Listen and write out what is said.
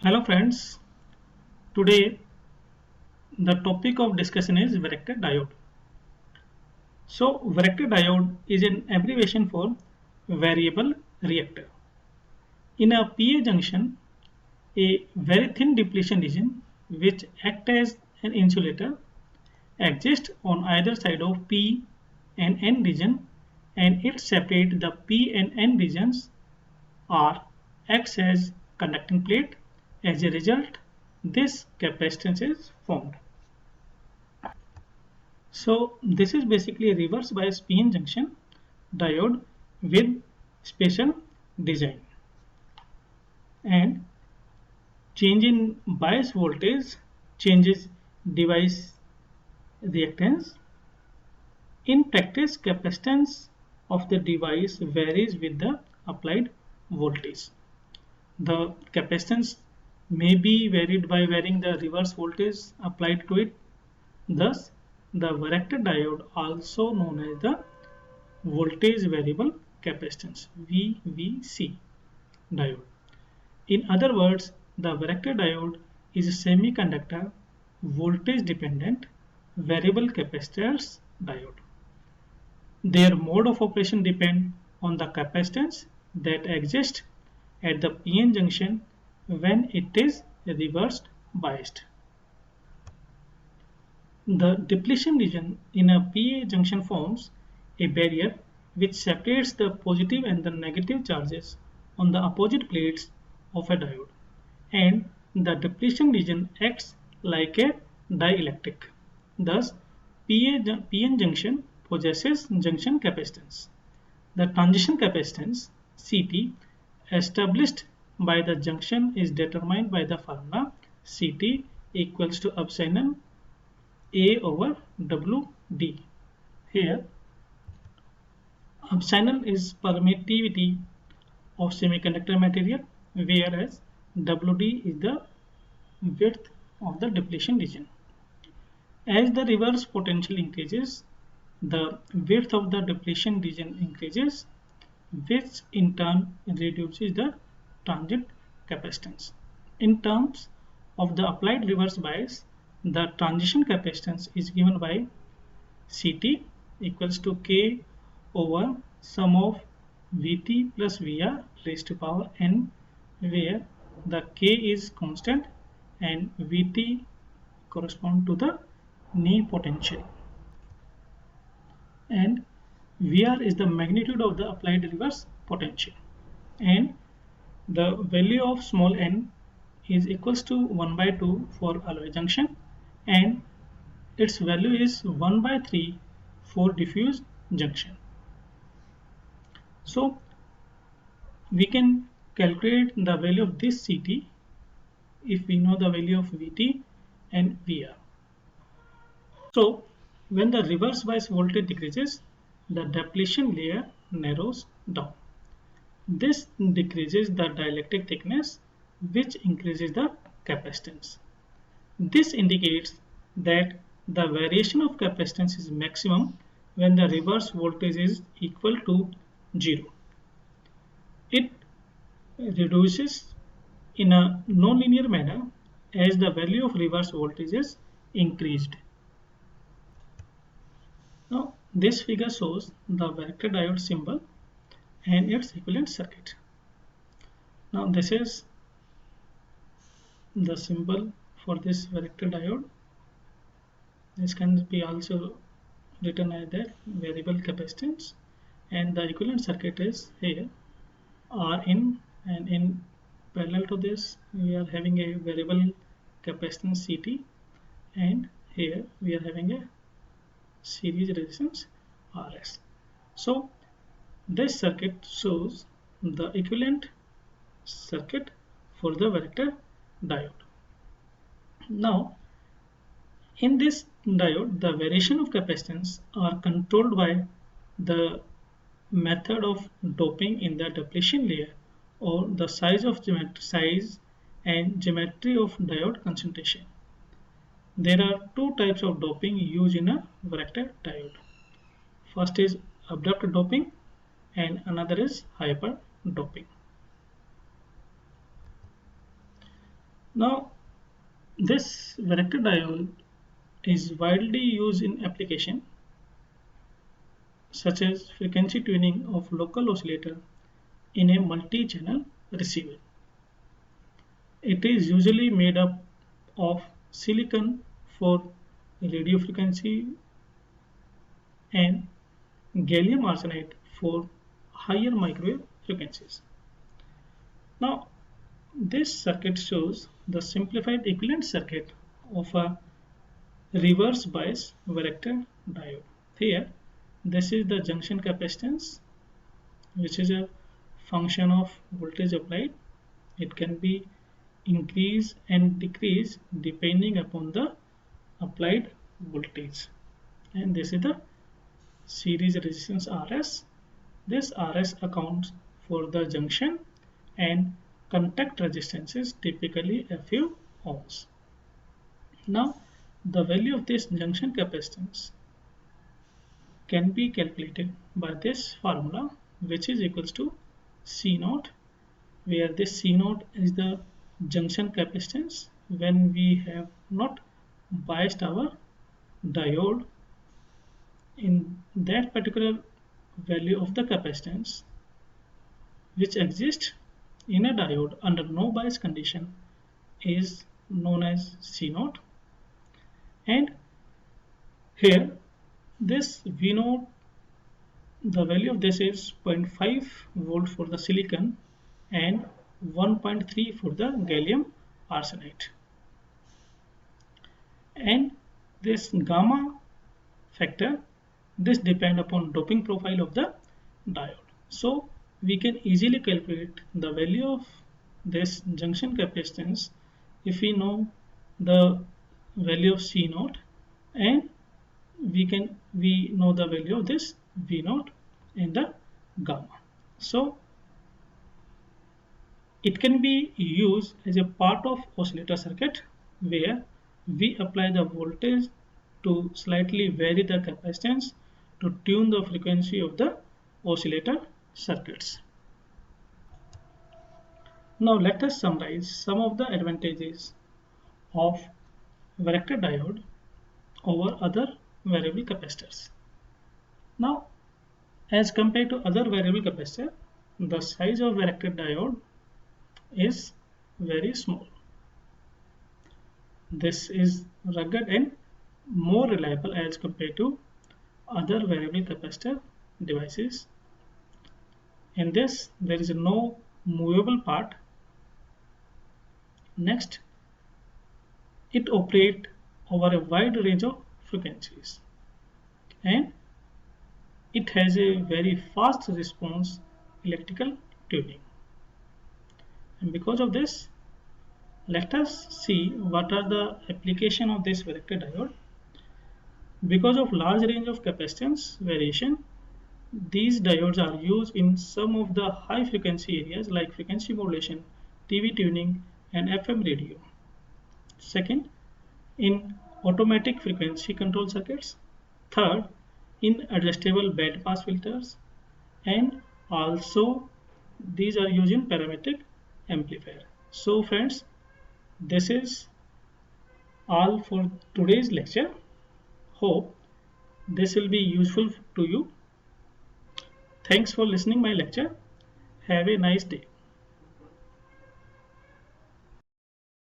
Hello friends, today the topic of discussion is varactor diode. So varactor diode is an abbreviation for variable reactor. In a PA junction, a very thin depletion region which acts as an insulator exists on either side of P and N region, and it separates the P and N regions or acts as conducting plate. As a result, this capacitance is formed. So this is basically a reverse bias PN junction diode with special design, and change in bias voltage changes device reactance. In practice, capacitance of the device varies with the applied voltage. The capacitance may be varied by varying the reverse voltage applied to it. Thus, the varactor diode, also known as the voltage variable capacitance (VVC) diode. In other words, the varactor diode is a semiconductor voltage dependent variable capacitors diode. Their mode of operation depend on the capacitance that exists at the PN junction when it is reversed biased. The depletion region in a PA junction forms a barrier which separates the positive and the negative charges on the opposite plates of a diode, and the depletion region acts like a dielectric. Thus, PN junction possesses junction capacitance. The transition capacitance CT established by the junction is determined by the formula CT equals to epsilon A over WD. Here, epsilon is permittivity of semiconductor material, whereas WD is the width of the depletion region. As the reverse potential increases, the width of the depletion region increases, which in turn reduces the transient capacitance. In terms of the applied reverse bias, the transition capacitance is given by CT equals to K over sum of Vt plus Vr raised to power n, where the K is constant and Vt correspond to the knee potential, and Vr is the magnitude of the applied reverse potential, and the value of small n is equals to 1 by 2 for alloy junction, and its value is 1 by 3 for diffuse junction. So we can calculate the value of this CT if we know the value of Vt and Vr. So when the reverse bias voltage decreases, the depletion layer narrows down. This decreases the dielectric thickness, which increases the capacitance. This indicates that the variation of capacitance is maximum when the reverse voltage is equal to 0. It reduces in a nonlinear manner as the value of reverse voltage is increased. Now this figure shows the varactor diode symbol and its equivalent circuit. Now this is the symbol for this varactor diode. This can be also written as the variable capacitance, and the equivalent circuit is here Rin, and in parallel to this we are having a variable capacitance CT, and here we are having a series resistance Rs. So this circuit shows the equivalent circuit for the varactor diode. Now in this diode, the variation of capacitance are controlled by the method of doping in the depletion layer, or the size and geometry of diode concentration. There are two types of doping used in a varactor diode. First is abrupt doping and another is hyper doping. Now, this varactor diode is widely used in application such as frequency tuning of local oscillator in a multi-channel receiver. It is usually made up of silicon for radio frequency and gallium arsenide for higher microwave frequencies. Now, this circuit shows the simplified equivalent circuit of a reverse bias varactor diode. Here, this is the junction capacitance, which is a function of voltage applied. It can be increase and decrease depending upon the applied voltage. And this is the series resistance Rs. This Rs accounts for the junction and contact resistance is typically a few ohms. Now, the value of this junction capacitance can be calculated by this formula, which is equals to C naught, where this C naught is the junction capacitance when we have not biased our diode in that particular value of the capacitance which exists in a diode under no bias condition is known as C naught. And here this V naught, the value of this is 0.5 volt for the silicon and 1.3 for the gallium arsenide. And this gamma factor, this depend upon doping profile of the diode. So we can easily calculate the value of this junction capacitance if we know the value of C naught, and we know the value of this V naught and the gamma. So it can be used as a part of oscillator circuit where we apply the voltage to slightly vary the capacitance to tune the frequency of the oscillator circuits. Now let us summarize some of the advantages of varactor diode over other variable capacitors. Now, as compared to other variable capacitor, the size of varactor diode is very small. This is rugged and more reliable as compared to other variable capacitor devices. In this, there is no movable part. Next, it operates over a wide range of frequencies and it has a very fast response electrical tuning. And because of this, let us see what are the application of this varactor diode. Because of large range of capacitance variation, these diodes are used in some of the high frequency areas like frequency modulation, TV tuning and FM radio. Second, in automatic frequency control circuits. Third, in adjustable band pass filters, and also these are used in parametric amplifier. So friends, this is all for today's lecture. Hope this will be useful to you. Thanks for listening my lecture. Have a nice day.